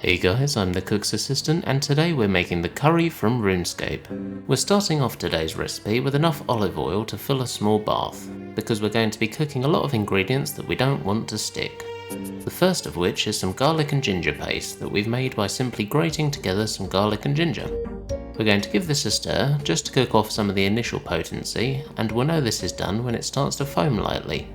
Hey guys, I'm the cook's assistant and today we're making the curry from RuneScape. We're starting off today's recipe with enough olive oil to fill a small bath, because we're going to be cooking a lot of ingredients that we don't want to stick. The first of which is some garlic and ginger paste that we've made by simply grating together some garlic and ginger. We're going to give this a stir just to cook off some of the initial potency, and we'll know this is done when it starts to foam lightly.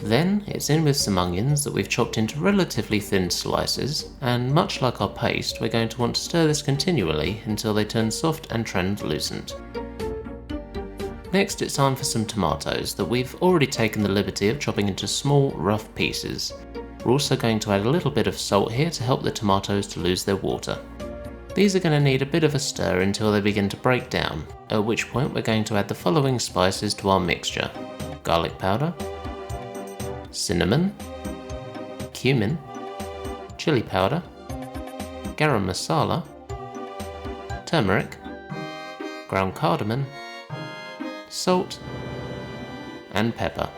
Then it's in with some onions that we've chopped into relatively thin slices, and much like our paste, we're going to want to stir this continually until they turn soft and translucent. Next it's time for some tomatoes that we've already taken the liberty of chopping into small, rough pieces. We're also going to add a little bit of salt here to help the tomatoes to lose their water. These are going to need a bit of a stir until they begin to break down, at which point we're going to add the following spices to our mixture: garlic powder, cinnamon, cumin, chili powder, garam masala, turmeric, ground cardamom, salt, and pepper.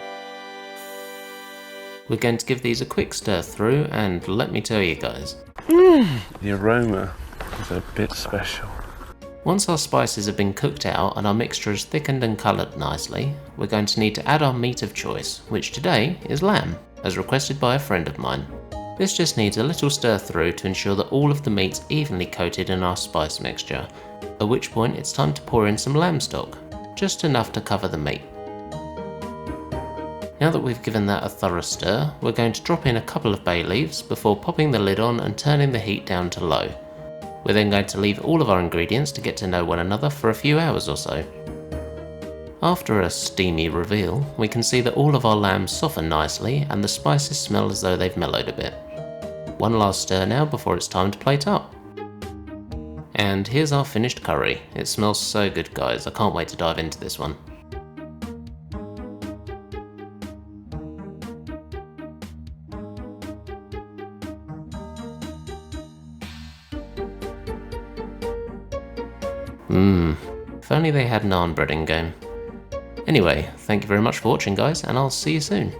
We're going to give these a quick stir through, and let me tell you guys, the aroma is a bit special. Once our spices have been cooked out and our mixture is thickened and coloured nicely, we're going to need to add our meat of choice, which today is lamb, as requested by a friend of mine. This just needs a little stir through to ensure that all of the meat's evenly coated in our spice mixture, at which point it's time to pour in some lamb stock, just enough to cover the meat. Now that we've given that a thorough stir, we're going to drop in a couple of bay leaves before popping the lid on and turning the heat down to low. We're then going to leave all of our ingredients to get to know one another for a few hours or so. After a steamy reveal, we can see that all of our lamb soften nicely and the spices smell as though they've mellowed a bit. One last stir now before it's time to plate up. And here's our finished curry. It smells so good guys, I can't wait to dive into this one. If only they had naan bread in game. Anyway, thank you very much for watching guys, and I'll see you soon.